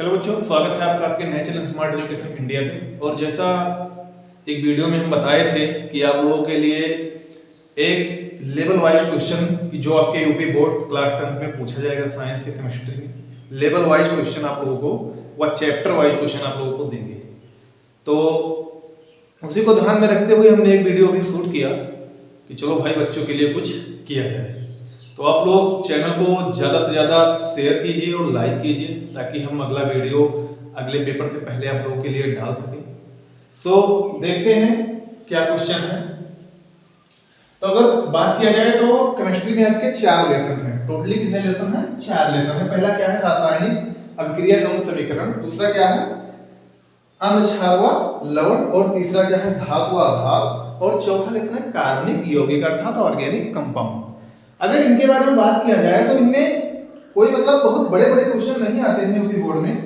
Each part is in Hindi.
हेलो बच्चों, स्वागत है आपका आपके नए चैनल स्मार्ट एजुकेशन इंडिया पे। और जैसा एक वीडियो में हम बताए थे कि आप लोगों के लिए एक लेवल वाइज क्वेश्चन जो आपके यूपी बोर्ड क्लास 10 में पूछा जाएगा साइंस या केमिस्ट्री में, लेवल वाइज क्वेश्चन आप लोगों को व चैप्टर वाइज क्वेश्चन आप लोगों को देंगे। तो उसी को ध्यान में रखते हुए हमने एक वीडियो भी शूट किया कि चलो भाई बच्चों के लिए कुछ किया जाए। तो आप लोग चैनल को ज़्यादा से ज़्यादा शेयर कीजिए और लाइक कीजिए ताकि हम अगला वीडियो अगले पेपर से पहले आप लोगों के लिए डाल सकें। सो देखते हैं क्या क्वेश्चन है। तो अगर बात किया जाए तो केमिस्ट्री में आपके 4 लेसन हैं। टोटली कितने लेसन हैं? 4 लेसन है। पहला क्या है? रासायनिक अभिक्रिया एवं समीकरण। दूसरा क्या है? अम्ल क्षार व लवण। और तीसरा क्या है? धातु आधार। और चौथा लेसन है कार्बनिक यौगिक अर्थात ऑर्गेनिक कंपाउंड। अगर इनके बारे में बात किया जाए तो इनमें कोई मतलब बहुत बड़े बड़े क्वेश्चन नहीं आते हैं यूपी बोर्ड में,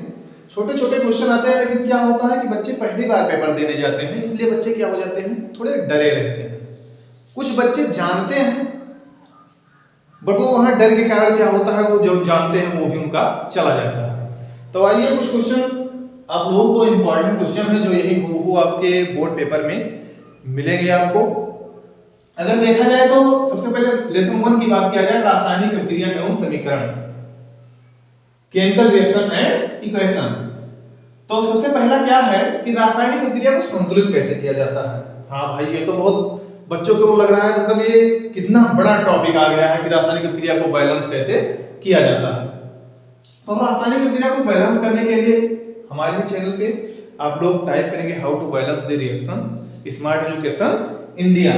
छोटे छोटे क्वेश्चन आते हैं। लेकिन क्या होता है कि बच्चे पहली बार पेपर देने जाते हैं, इसलिए बच्चे क्या हो जाते हैं, थोड़े डरे रहते हैं। कुछ बच्चे जानते हैं बट वो वहां डर के कारण क्या होता है, वो जो जानते हैं वो भी उनका चला जाता है। तो आइए कुछ क्वेश्चन आप लोगों को इंपॉर्टेंट क्वेश्चन है जो यही हूबहू आपके बोर्ड पेपर में मिलेंगे आपको। अगर देखा जाए तो सबसे पहले लेसन 1 की बात किया जाए, रासायनिक अभिक्रिया एवं समीकरण, केमिकल रिएक्शन एंड इक्वेशन। तो सबसे पहला क्या है कि रासायनिक अभिक्रिया को संतुलित कैसे किया जाता है। हाँ भाई, ये तो बहुत बच्चों को लग रहा है मतलब ये कितना बड़ा टॉपिक आ गया है कि रासायनिक अभिक्रिया को बैलेंस कैसे किया जाता है। तो रासायनिक अभिक्रिया को बैलेंस करने के लिए हमारे ही चैनल पे आप लोग टाइप करेंगे how to balance the reaction smart education India.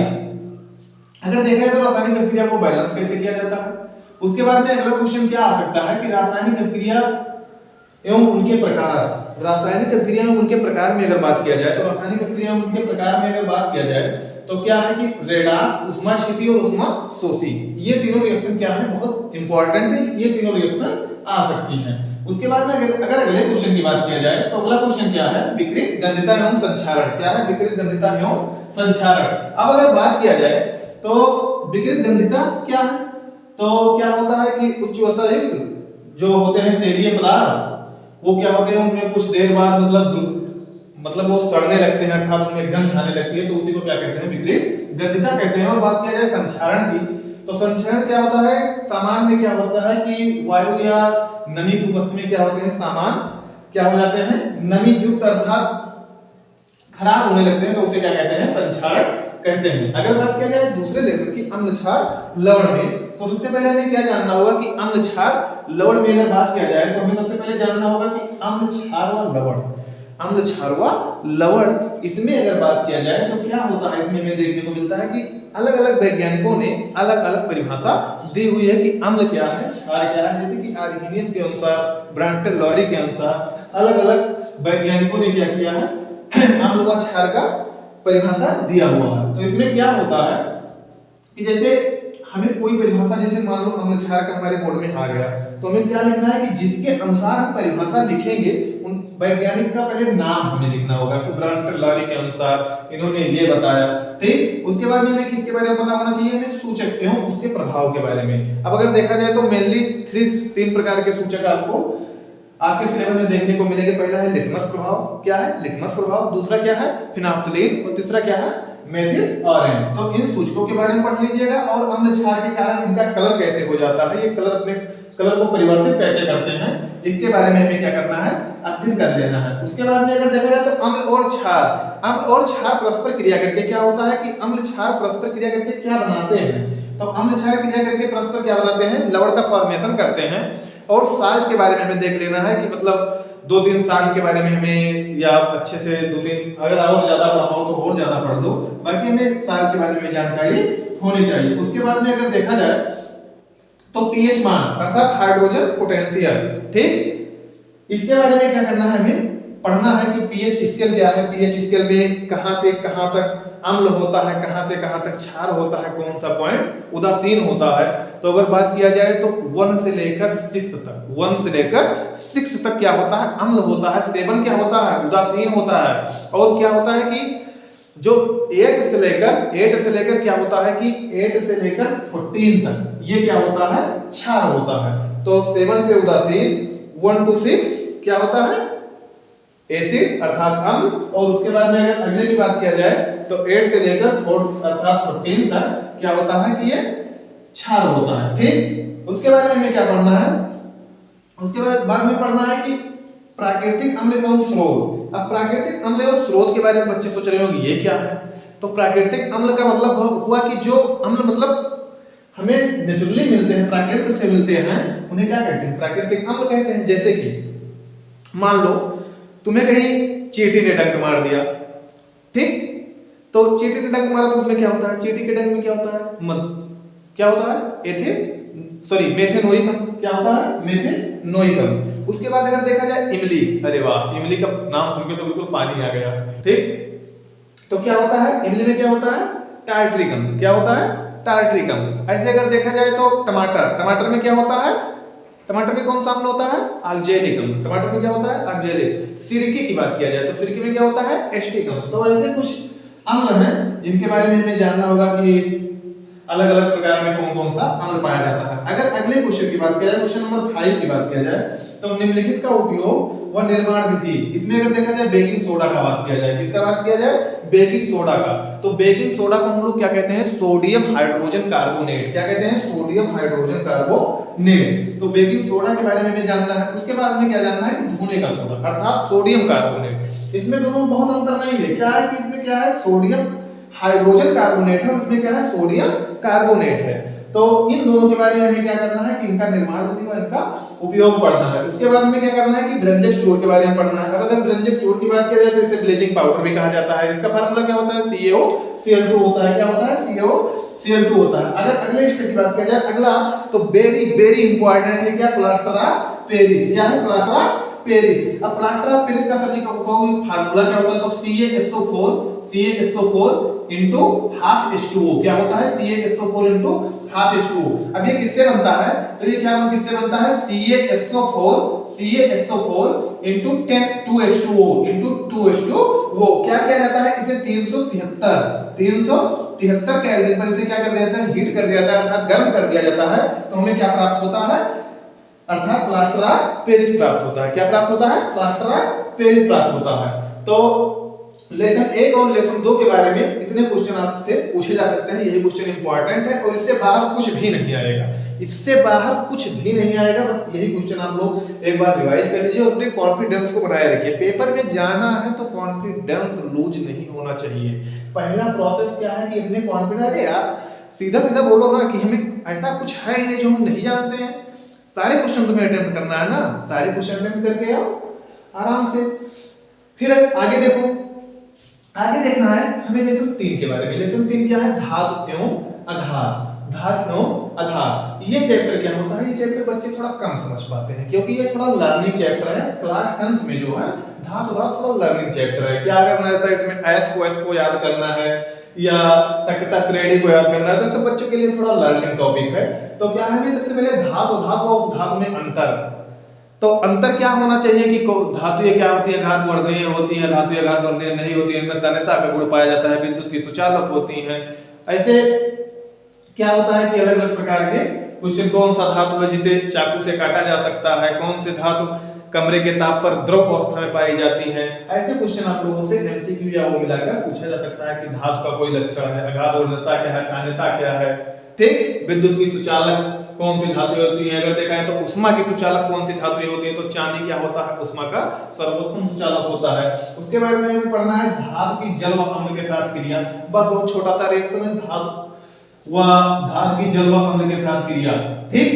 अगर देखा जाए तो रासायनिक अभिक्रिया को बैलेंस कैसे किया जाता है। उसके बाद में अगला क्वेश्चन क्या आ सकता है कि रासायनिक अभिक्रिया एवं उनके प्रकार। रासायनिक अभिक्रिया एवं उनके प्रकार में अगर बात किया जाए तो रासायनिक अभिक्रिया एवं उनके प्रकार में अगर बात किया जाए तो क्या है कि रेडॉक्स, ऊष्माक्षेपी और ऊष्माशोषी, ये तीनों रिएक्शन क्या है, बहुत इंपॉर्टेंट है। ये तीनों रिएक्शन आ सकती हैं। उसके बाद में अगर अगले क्वेश्चन की बात किया जाए तो अगला क्वेश्चन क्या है, विकृत गंधिता एवं संक्षारण। क्या है? विकृत गंधिता एवं संक्षारण। अब अगर बात किया जाए तो विकृत गंधिता क्या है, तो क्या होता है कि उच्च वसा युक्त जो होते हैं तेलीय पदार्थ, वो क्या होते हैं, उनमें कुछ देर बाद मतलब वो सड़ने लगते हैं अर्थात उनमें गंध आने लगती है, तो उसी को क्या कहते हैं, विकृत गंधिता कहते हैं। और बात किया जाए संक्षारण की तो संक्षारण क्या होता है, सामान्य में क्या होता है कि वायु या नमी की उपस्थिति में क्या होते हैं, सामान क्या हो जाते हैं, नमी युक्त अर्थात खराब होने लगते हैं, तो उसे क्या कहते हैं, संक्षारण कहते हैं। अगर बात किया जाए दूसरे लेसन की अम्ल क्षार लवण में, तो सबसे पहले हमें क्या जानना होगा कि अम्ल क्षार लवण में अगर बात किया जाए तो हमें सबसे पहले जानना होगा कि अम्ल क्षार व लवण, अम्ल क्षार व लवण, इसमें अगर बात किया जाए तो क्या होता है, इसमें हमें देखने को मिलता है कि अलग अलग वैज्ञानिकों ने अलग अलग परिभाषा दी हुई है कि अम्ल क्या है, क्षार क्या है। जैसे कि आर्हेनियस के अनुसार, ब्रांटन लॉरी के अनुसार अलग अलग वैज्ञानिकों ने क्या किया है, अम्ल व क्षार का परिभाषा दिया हुआ है। तो इसमें क्या होता है कि जैसे हमें कोई परिभाषा, जैसे मान लो अम्ल क्षार का हमारे बोर्ड में आ गया, तो हमें क्या लिखना है कि जिसके अनुसार हम परिभाषा लिखेंगे उन वैज्ञानिक का पहले नाम हमें लिखना होगा कि ब्रांटन लॉरी के अनुसार इन्होंने ये बताया। ठीक, उसके बाद में हमें किसके बारे में पता होना चाहिए, हमें सूचक एवं उसके प्रभाव के बारे में। अब अगर देखा जाए तो मेनली 3 प्रकार के सूचक आपको आपके सिलेबस में देखने को मिलेंगे। पहला है लिटमस प्रभाव। क्या है? लिटमस प्रभाव। दूसरा क्या है? फिनाप्थलीन। और तीसरा क्या है? Methyl orange. तो इन सूचकों के बारे में पढ़ लीजिएगा और अम्ल क्षार के कारण इनका कलर कैसे हो जाता है, ये कलर अपने कलर को परिवर्तित कैसे करते हैं, इसके बारे में हमें क्या करना है, अध्ययन कर लेना है। उसके बाद में अगर देखा जाए तो अम्ल और क्षार, अम्ल और क्षार परस्पर क्रिया करके क्या होता है कि अम्ल क्षार परस्पर क्रिया करके क्या बनाते हैं, तो अम्ल क्षार क्रिया करके परस्पर क्या बनाते हैं, लवण का फॉर्मेशन करते हैं। और साल्ट के बारे में हमें देख लेना है कि मतलब 2-3 साल्ट के बारे में हमें, या अच्छे से 2-3, अगर और ज्यादा पढ़ पाओ तो और ज्यादा पढ़ लो, बाकी हमें साल्ट के बारे में जानकारी होनी चाहिए। उसके बाद में अगर देखा जाए तो पीएच मान अर्थात हाइड्रोजन पोटेंशियल। ठीक, इसके बारे में क्या करना है, हमें पढ़ना है कि पीएच स्केल क्या है, पीएच स्केल में कहां से कहां तक अम्ल होता है, कहां से कहां तक क्षार होता है, कौन सा पॉइंट उदासीन होता है। तो अगर बात किया जाए तो 1 से लेकर 6 तक, 1 से लेकर 6 तक क्या होता है, अम्ल होता है। 7 क्या होता है, उदासीन होता है। और क्या होता है कि जो 8 से लेकर क्या होता है कि 8 से लेकर 14 तक ये क्या होता है, क्षार होता है। तो 7 पे उदासीन, 1 to 6 क्या होता है, एसिड अर्थात अम्ल। और उसके बाद में अगर अगले की बात किया जाए तो 8 से लेकर 4 अर्थात 14 तक क्या होता है कि ये क्षार होता है। ठीक, उसके बारे में हमें क्या पढ़ना है, उसके बाद में पढ़ना है कि प्राकृतिक अम्ल एवं स्रोत। अब प्राकृतिक अम्ल एवं स्रोत के बारे में बच्चे सोच रहे होंगे ये क्या है। तो प्राकृतिक अम्ल का मतलब हुआ कि जो अम्ल मतलब हमें नेचुरली मिलते हैं, प्राकृतिक से मिलते हैं, उन्हें क्या कहते हैं, प्राकृतिक अम्ल कहते हैं। जैसे कि मान लो तुम्हें कहीं चींटी ने डंक मार दिया, ठीक, तो चींटी ने डंक मारा तो उसमें क्या होता है, चींटी के डंक में क्या होता है, क्या होता है, मेथेनोइकम। क्या होता है, मेथेनोइकम। उसके बाद अगर देखा जाए इमली, अरे वाह, इमली का नाम सुन के तो बिल्कुल पानी आ गया। ठीक, तो क्या होता है, इमली में क्या होता है, टार्ट्रिकम। क्या होता है, टार्ट्रिकम। ऐसे अगर देखा जाए तो टमाटर में क्या होता है, टमाटर में कौन सा अम्ल होता है, ऑक्जेलिकम। टमाटर में क्या होता है, ऑक्जेलिक। सिरके की बात किया जाए तो सिरके में क्या होता है, एस्टिकम। तो ऐसे कुछ अम्ल हैं जिनके बारे में हमें जानना होगा कि अलग अलग प्रकार में कौन कौन सा अम्ल पाया जाता है। अगर अगले क्वेश्चन की बात किया जाए, क्वेश्चन नंबर 5 की बात किया जाए, तो निम्नलिखित का उपयोग व निर्माण विधि, इसमें अगर देखा जाए बेकिंग सोडा का बात किया जाए, किसका बात किया जाए, बेकिंग सोडा का। तो बेकिंग सोडा को हम लोग क्या कहते हैं, सोडियम हाइड्रोजन कार्बोनेट। क्या कहते हैं, सोडियम हाइड्रोजन कार्बोनेट। तो बेकिंग सोडा के बारे में हमें जानना है। उसके बाद हमें क्या जानना है कि धोने का सोडा अर्थात सोडियम कार्बोनेट। इसमें दोनों में बहुत अंतर नहीं है। क्या है कि इसमें क्या है, सोडियम हाइड्रोजन कार्बोनेट है, उसमें क्या है, सोडियम कार्बोनेट है। तो इन दोनों के बारे में हमें क्या करना है कि इनका निर्माण विधि व इनका उपयोग पढ़ना है। उसके बाद हमें क्या करना है कि व्यंजक चूर्ण के बारे में पढ़ना है। अब अगर व्यंजक चूर्ण की बात किया जाए तो इसे ब्लीचिंग पाउडर भी कहा जाता है। इसका फार्मूला क्या होता है, CaOCl2 होता है। क्या होता है, CaOCl2 होता है। अगर अगले स्टेप की बात किया जाए, अगला तो वेरी वेरी इंपॉर्टेंट है, क्या, प्लास्टर ऑफ पेरिस। क्या है, प्लास्टर ऑफ पेरिस। अब प्लास्टर ऑफ पेरिस का सर जी का फार्मूला क्या होता है, तो CaSO4 into half H2O। क्या होता है, CaSO4 into half H2O। अब ये किससे बनता है, तो ये क्या किससे बनता है, CaSO4 into 2H2O into 2H2O। क्या किया जाता है, इसे 373 केल्विन पर इसे क्या कर दिया जाता है, हीट कर दिया जाता है अर्थात गर्म कर दिया जाता है। तो हमें क्या प्राप्त होता है, अर्थात प्लास्टर ऑफ पेरिस प्राप्त होता है। क्या प्राप्त होता है, प्लास्टर ऑफ पेरिस प्राप्त होता है। तो लेसन 1 और लेसन 2 के बारे में इतने क्वेश्चन आपसे पूछे जा सकते हैं। यही क्वेश्चन इंपॉर्टेंट है और इससे बाहर कुछ भी नहीं आएगा, इससे बाहर कुछ भी नहीं आएगा। बस यही क्वेश्चन आप लोग एक बार रिवाइज कर लीजिए और अपने कॉन्फिडेंस को बनाए रखिए। पेपर में जाना है तो कॉन्फिडेंस लूज नहीं होना चाहिए। पहला प्रोसेस क्या है कि अपने कॉन्फिडेंस, अरे यार सीधा सीधा बोलो ना कि हमें ऐसा कुछ है ही नहीं जो हम नहीं जानते हैं। सारे क्वेश्चन तुम्हें अटेम्प्ट करना है ना, सारे क्वेश्चन अटेम्प्ट करके आओ आराम से। फिर आगे देखो, आगे देखना है हमें लेसन 3 के बारे में। लेसन 3 क्या है, धातु एवं आधार। धातु एवं आधार, ये चैप्टर क्या होता है, ये चैप्टर बच्चे थोड़ा कम समझ पाते हैं क्योंकि ये थोड़ा लर्निंग चैप्टर है। क्लास 10 में जो है धातु थोड़ा लर्निंग चैप्टर है। क्या करना रहता है इसमें, एस को याद करना है या सक्रियता श्रेणी को याद करना है। तो सब बच्चों के लिए थोड़ा लर्निंग टॉपिक है। तो क्या है, सबसे पहले धातु और धातु में अंतर। तो अंतर क्या होना चाहिए कि धातुएं क्या होती है, घात वर्धनीय होती है, धातुएं घात वर्धनीय नहीं होती है, इनमें तन्यता का गुण पाया जाता है, विद्युत की सुचालक होती हैं। ऐसे क्या होता है कि अलग अलग प्रकार के क्वेश्चन, कौन सा धातु है जिसे चाकू से काटा जा सकता है, कौन से धातु कमरे के ताप पर द्रव अवस्था में पाई जाती है। ऐसे क्वेश्चन आप लोगों से एमसीक्यू या वो मिलाकर पूछा जा सकता है कि धातु का कोई लक्षण है, आघात वर्धनता क्या है, तन्यता क्या है। ठीक, विद्युत की सुचालक कौन सी धातुएं होती हैं। अगर देखा है तो उष्मा की सुचालक कौन सी धातुएं होती है, तो चांदी क्या होता है, उष्मा का सर्वोत्तम सुचालक होता है। उसके बारे में हमें पढ़ना है धातु की जल व अम्ल के साथ क्रिया। बस बहुत छोटा सा रिएक्शन है, धातु की जल व अम्ल के साथ क्रिया। ठीक,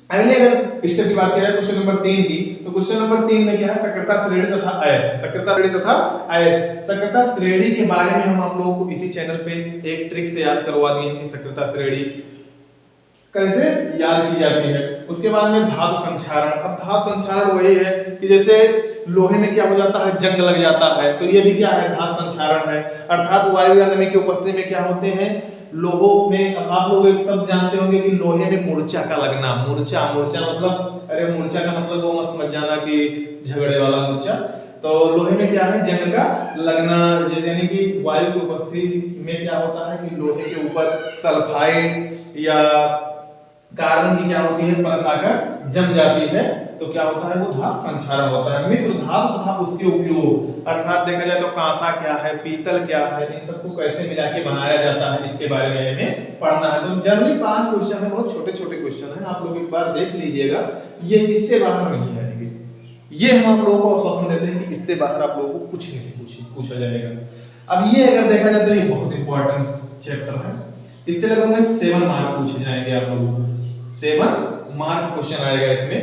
अगले अगर स्टेप की बात करें क्वेश्चन नंबर 3 की, तो क्वेश्चन नंबर 3 में क्या है, सक्रियता श्रेणी तथा आयस। सक्रियता श्रेणी तथा आयस, सक्रियता श्रेणी के बारे में हम आप लोगों को इसी चैनल पे एक ट्रिक से याद करवा दिए हैं कि सक्रियता श्रेणी कैसे याद की जाती है। उसके बाद में धातु संक्षारण। अब धातु संक्षारण वही है कि जैसे लोहे में क्या हो जाता है, जंग लग जाता है, तो ये भी क्या है, धातु संक्षारण है। अर्थात वायु या नमी की उपस्थिति में क्या होते हैं, लोहों में। अब आप लोग एक शब्द जानते होंगे कि लोहे में मूर्छा का लगना। मूर्छा मतलब, अरे मूर्छा का मतलब वो मत समझ जाना कि झगड़े वाला मूर्छा। तो लोहे में क्या है, जंग का लगना, यानी कि वायु की उपस्थिति में क्या होता है कि लोहे के ऊपर सल्फाइड या कार्बन की क्या होती है, परत आकर जम जाती है तो क्या होता है, वो धातु संक्षारण होता है। मिश्र धातु तथा उसके उपयोग, अर्थात देखा जाए तो कांसा क्या है, पीतल क्या है, इन सबको कैसे मिला के बनाया जाता है, इसके बारे में हमें पढ़ना है। तो जनरली 5 क्वेश्चन है, बहुत छोटे छोटे क्वेश्चन है, आप लोग एक बार देख लीजिएगा, ये इससे बाहर नहीं आएंगे। ये हम आप लोगों को आश्वासन देते हैं कि इससे बाहर आप लोगों को कुछ नहीं पूछा जाएगा। अब ये अगर देखा जाए तो ये बहुत इंपॉर्टेंट चैप्टर है, इससे लगभग 7 मार्क पूछे जाएंगे आप लोगों को, 7 मार्क क्वेश्चन आएगा इसमें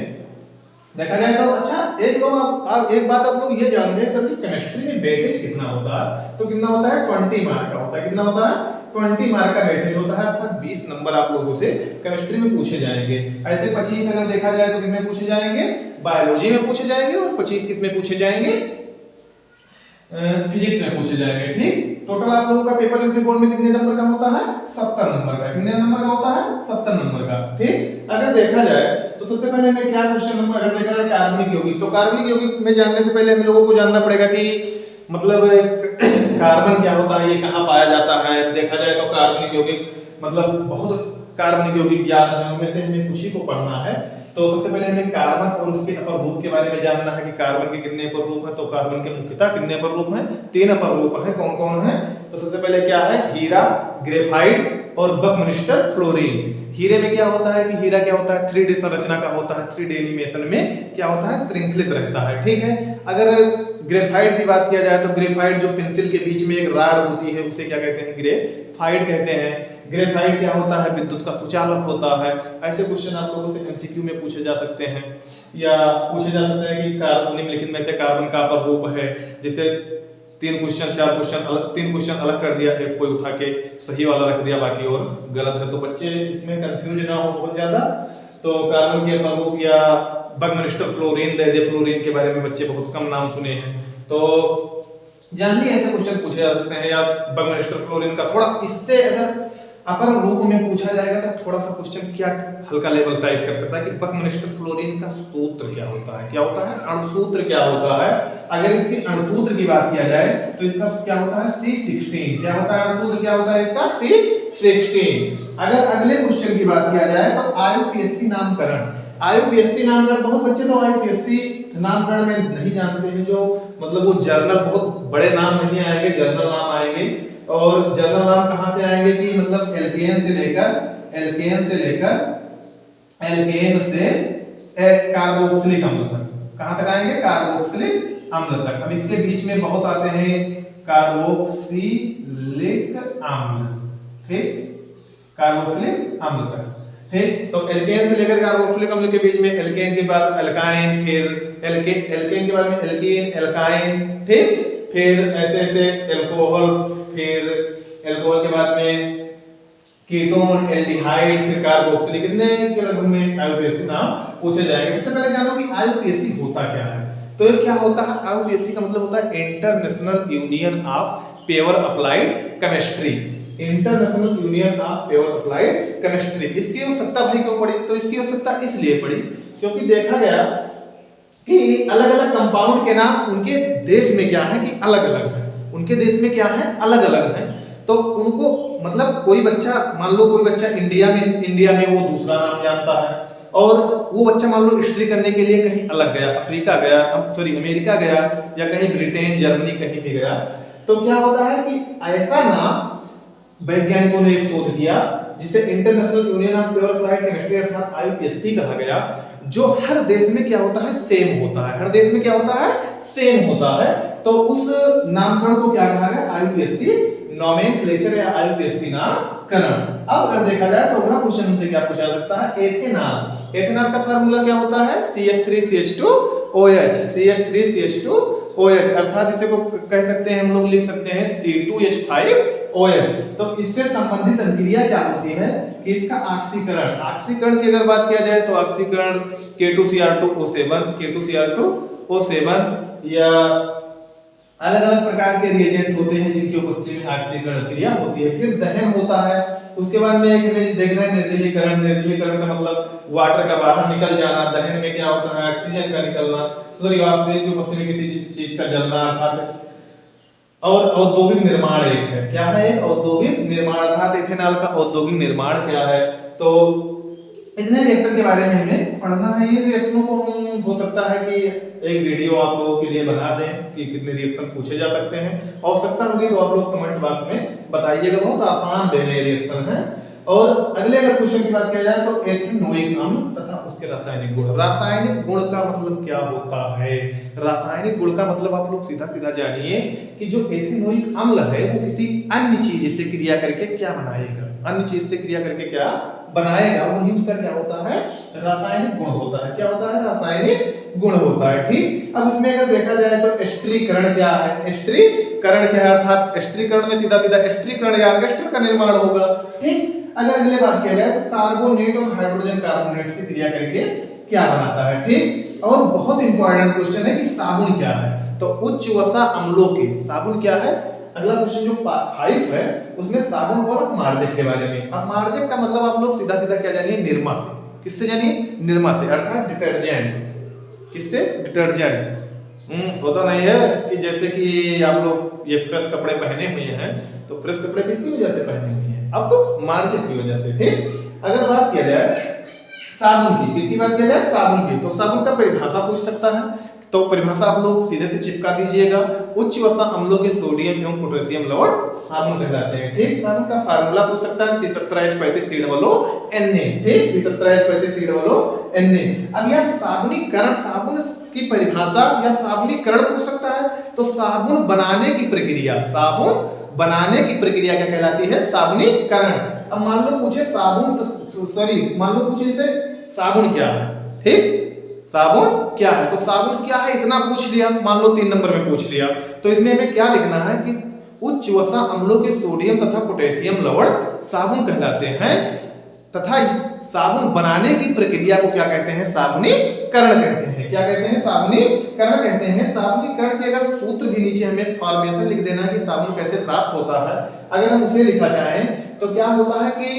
देखा जाए तो। अच्छा एक लोग आप एक बात आप लोग ये जानते हैं सर जी, केमिस्ट्री में वेटेज कितना होता है, तो कितना होता है 20 मार्क का होता है। कितना होता है 20 मार्क का वेटेज होता है, अर्थात 20 नंबर आप लोगों से केमिस्ट्री में पूछे जाएंगे। ऐसे 25 अगर देखा जाए तो किसमें पूछे जाएंगे, बायोलॉजी में पूछे जाएंगे, और 25 किसमें पूछे जाएंगे, फिजिक्स में पूछे जाएंगे। ठीक, टोटल आप लोगों का पेपर यूपी बोर्ड में कितने नंबर का होता है, 70 नंबर का। कितने नंबर का होता है, 70 नंबर का। ठीक, अगर देखा जाए तो सबसे पहले हमें क्या क्वेश्चन नंबर, अगर देखा जाए कार्बनिक यौगिक, तो कार्बनिक यौगिक में जानने से पहले हम लोगों को जानना पड़ेगा कि मतलब कार्बन क्या होता है, ये कहाँ पाया जाता है। देखा जाए तो कार्बनिक यौगिक मतलब बहुत कार्बनिक यौगिक ज्ञात है, उनमें से हमें कुछ ही को पढ़ना है। तो सबसे पहले हमें कार्बन और उसके अपर रूप के बारे में जानना है कि कार्बन के कितने अपर रूप हैं। तो कार्बन के मुख्यतः कितने अपर रूप हैं, 3 अपर रूप हैं। कौन कौन है, तो सबसे पहले क्या है, हीरा, ग्रेफाइट और बकमिस्टर फ्लोरीन। हीरे में क्या होता है कि हीरा क्या होता है, 3D संरचना का होता है, 3D एनिमेशन में क्या होता है, श्रृंखलित रहता है। ठीक है, अगर ग्रेफाइट की बात किया जाए तो ग्रेफाइट जो पेंसिल के बीच में एक राड होती है उसे क्या कहते हैं, ग्रेफाइट कहते हैं। ग्रेफाइट क्या होता है, विद्युत का सुचालक होता है। ऐसे क्वेश्चन आप लोगों से एमसीक्यू में पूछे जा सकते हैं, या पूछे जा सकते हैं कि निम्नलिखित में से कार्बन का अपर रूप है। जैसे 3 क्वेश्चन 4 क्वेश्चन अलग, 3 क्वेश्चन अलग कर दिया, एक कोई उठा के सही वाला रख दिया, बाकी और गलत है, तो बच्चे इसमें कंफ्यूज ना हो बहुत ज्यादा। तो कार्बन के अपर रूप या बकमिस्टर फ्लोरीन, फ्लोरीन के बारे में बच्चे बहुत कम नाम सुने हैं, तो जनरली ऐसे क्वेश्चन पूछे जा सकते हैं। या बकमिस्टर फ्लोरीन का थोड़ा इससे अगर अपर रूप में पूछा जाएगा तो थोड़ा सा क्वेश्चन क्या हल्का लेवल टाइप कर सकता है कि बकमिस्टर फ्लोरीन का सूत्र क्या होता है, क्या होता है, अणुसूत्र क्या होता है। अगर इसके अणुसूत्र की बात किया जाए तो इसका क्या होता है, C16। क्या होता है अणुसूत्र, क्या होता है इसका, C16। अगर अगले क्वेश्चन की बात किया जाए तो IUPAC नामकरण। IUPAC नामकरण बहुत बच्चे तो IUPAC नामकरण में नहीं जानते हैं, जो मतलब वो जर्नल बहुत बड़े नाम नहीं आएंगे, जर्नल नाम आएंगे। और जर्नल नाम कहां से आएंगे कि मतलब एल्केन से लेकर कार्बोक्सिलिक अम्ल तक। कहां तक आएंगे, कार्बोक्सिलिक अम्ल तक। अब इसके बीच में बहुत आते हैं कार्बोक्सिलिक अम्ल, ठीक, कार्बोक्सिलिक अम्ल तक। ठीक, तो एल्केन से लेकर कार्बोक्सिलिक अम्ल के बीच में एल्केन के बाद अल्काइन, फिर एल्केन के बाद में एल्कीन, एल्काइन, ठीक, फिर ऐसे ऐसे एल्कोहल, फिर एल्कोहल के बाद में कीटोन, एल्डिहाइड, फिर कार्बोक्सिलिक, कितने के लगभग में IUPAC नाम पूछे जाएंगे। सबसे पहले जानो कि IUPAC होता क्या है। तो ये क्या होता है, IUPAC का मतलब होता है international union of pure applied chemistry. International union of pure applied chemistry. इसकी आवश्यकता भाई क्यों पड़ी, तो इसकी आवश्यकता इसलिए पड़ी क्योंकि देखा गया कि अलग अलग कंपाउंड के नाम उनके देश में क्या है कि अलग अलग है, उनके देश में क्या है, अलग अलग है। तो उनको मतलब कोई बच्चा, मान लो कोई बच्चा इंडिया में वो दूसरा नाम जानता है, और वो बच्चा मान लो स्टडी करने के लिए कहीं अलग गया, अफ्रीका गया, अमेरिका गया, या कहीं ब्रिटेन, जर्मनी कहीं भी गया, तो क्या होता है कि ऐसा नाम वैज्ञानिकों ने एक शोध किया जिसे international union of pure applied chemistry अर्थात IUPAC कहा गया, जो हर देश में क्या होता है, सेम होता है। हर देश में क्या होता है, सेम होता है। तो उस नामकरण को क्या कहा गया, IUPAC नोमेनक्लेचर या IUPAC नामकरण। अब अगर देखा जाए तो अगला क्वेश्चन हमसे क्या पूछा जा सकता है, एथेनॉल। एथेनॉल का फार्मूला क्या होता है, CH3CH2OH, CH3CH2OH, अर्थात इसे को कह सकते हैं, हम लोग लिख सकते हैं C2H5OH। तो इससे संबंधित अभिक्रिया क्या होती है कि इसका ऑक्सीकरण, ऑक्सीकरण की अगर बात किया जाए तो ऑक्सीकरण K2Cr2O7, या अलग अलग प्रकार के रिएजेंट होते हैं जिनकी उपस्थिति में ऑक्सीकरण क्रिया होती है। फिर दहन होता है, उसके बाद में एक देखना है निर्जलीकरण। निर्जलीकरण का मतलब वाटर का बाहर निकल जाना। दहन में क्या होता है, ऑक्सीजन का निकलना, सॉरी ऑक्सीजन की उपस्थिति में किसी चीज का जलना अर्थात। और औद्योगिक निर्माण एक है, क्या है, औद्योगिक निर्माण, अर्थात इथेनॉल का औद्योगिक निर्माण क्या है, तो इतने रिएक्शन के बारे में हमें पढ़ना है। ये रिएक्शनों को हम हो सकता है कि एक वीडियो आप लोगों के लिए बना दें कि कितने रिएक्शन पूछे जा सकते हैं। आवश्यकता होगी तो आप लोग कमेंट बॉक्स में बताइएगा। बहुत आसान वे में रिएक्शन है। और अगले अगर क्वेश्चन की बात किया जाए तो एथेनोइक अम्ल तथा उसके रासायनिक गुण। रासायनिक गुण का मतलब क्या होता है? रासायनिक गुण का मतलब आप लोग सीधा सीधा जानिए कि जो एथेनोइक अम्ल है वो किसी अन्य चीज से क्रिया करके क्या बनाएगा, अन्य चीज से क्रिया करके क्या बनाएगा, वही उसका क्या होता है? रासायनिक गुण होता है। क्या होता है? रासायनिक गुण होता है। ठीक, अब इसमें अगर देखा जाए तो एस्टरीकरण क्या है? एस्टरीकरण क्या है? अर्थात एस्टरीकरण में सीधा सीधा एस्टरीकरण या एस्टर का निर्माण होगा। ठीक, अगर अगले बात किया जाए तो कार्बोनेट और हाइड्रोजन कार्बोनेट से क्रिया करके क्या बनाता है? ठीक, और बहुत इंपॉर्टेंट क्वेश्चन है कि साबुन क्या है? तो उच्च वसा अम्लों के साबुन क्या है? अगला क्वेश्चन जो 5 है उसमें साबुन और मार्जक के बारे में। अब मार्जक का मतलब आप लोग सीधा सीधा क्या जानिए? निरमा से। किससे जानिए? निरमा से, अर्थात डिटर्जेंट। किससे? डिटर्जेंट। होता नहीं है कि जैसे कि आप लोग ये प्रेस कपड़े पहने हुए हैं तो प्रेस कपड़े किसकी वजह से पहने हुए हैं? अब तो मार्जक की वजह से। ठीक, अगर बात किया जाए साबुन की, किसकी बात किया जाए? साबुन की, तो साबुन का परिभाषा पूछ सकता है। तो परिभाषा आप लोग सीधे से चिपका दीजिएगा। उच्च वसा अम्लों के सोडियम एवं पोटेशियम लवण साबुन कहलाते हैं। ठीक, साबुन का फार्मूला पूछ सकता है C17H35COO ठीक, C17H35COO। अब यह साबुनीकरण, साबुन की परिभाषा या साबुनीकरण पूछ सकता है। तो साबुन बनाने की प्रक्रिया, साबुन बनाने की प्रक्रिया क्या कहलाती है? साबुनीकरण। अब मान लो पूछे साबुन, मान लो पूछे जैसे साबुन क्या है? ठीक, साबुन क्या है? तो साबुन क्या है इतना पूछ लिया, मान लो 3 नंबर में पूछ लिया, तो इसमें हमें क्या लिखना है कि उच्च वसा अम्लों के सोडियम तथा पोटेशियम लवण साबुन कहलाते हैं तथा साबुन बनाने की प्रक्रिया को क्या कहते हैं? साबुनीकरण कहते हैं। क्या कहते हैं? साबुनीकरण कहते हैं। साबुनीकरण के अगर सूत्र भी नीचे हमें फॉर्मेशन लिख देना है कि साबुन कैसे प्राप्त होता है, अगर हम उसे लिखा चाहें तो क्या होता है कि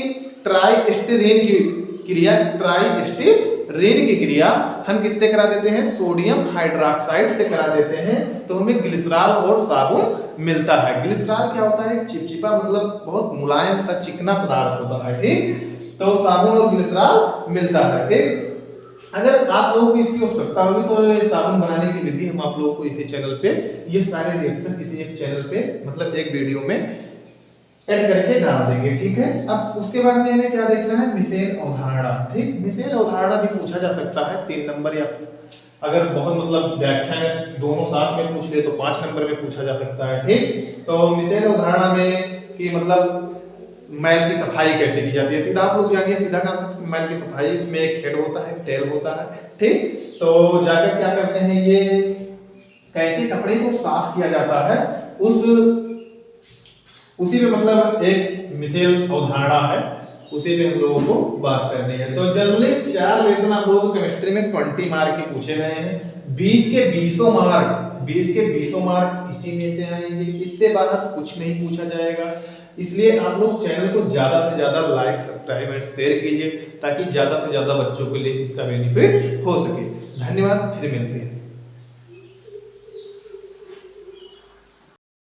ट्राइस्टीरीन की क्रिया, ट्राइस्टीरीन की क्रिया हम किससे करा देते हैं? सोडियम हाइड्रोक्साइड से करा देते हैं, तो हमें ग्लिसरॉल और साबुन मिलता है। ग्लिसरॉल क्या होता है? चिपचिपा, मतलब बहुत मुलायम सा चिकना पदार्थ होता है। ठीक, तो साबुन और ग्लिसरॉल मिलता है। ठीक, अगर आप लोगों को इसकी आवश्यकता होगी तो ये साबुन बनाने की विधि हम आप लोगों को इसी चैनल पे, ये सारे रिएक्शन किसी एक चैनल पे, मतलब एक वीडियो में ऐड करके डाल देंगे। ठीक है, अब उसके बाद में हमें क्या देखना है? मिसेल अवधारणा। ठीक, मिसेल अवधारणा भी पूछा जा सकता है 3 नंबर, या अगर बहुत मतलब व्याख्या में दोनों साथ में पूछ ले तो 5 नंबर में पूछा जा सकता है। ठीक, तो मिसेल अवधारणा में कि मतलब मैल की सफाई कैसे की जाती है, सीधा आप लोग जानिए, सीधा कंसेप्ट मैल की सफाई। इसमें एक हेड होता है, टेल होता है। ठीक, तो जाकर क्या करते हैं, ये कैसे कपड़े को साफ किया जाता है उसी में मतलब एक मिसेल अवधारणा है, उसी पे हम लोगों को बात करनी है। तो जनरली 4 लेसन आप लोगों को केमिस्ट्री में 20 मार्क के पूछे गए हैं। 20 के 20 मार्क इसी में से आएंगे, इससे बाहर कुछ नहीं पूछा जाएगा। इसलिए आप लोग चैनल को ज्यादा से ज्यादा लाइक, सब्सक्राइब और शेयर कीजिए ताकि ज्यादा से ज्यादा बच्चों के लिए इसका बेनिफिट हो सके। धन्यवाद, फिर मिलते हैं।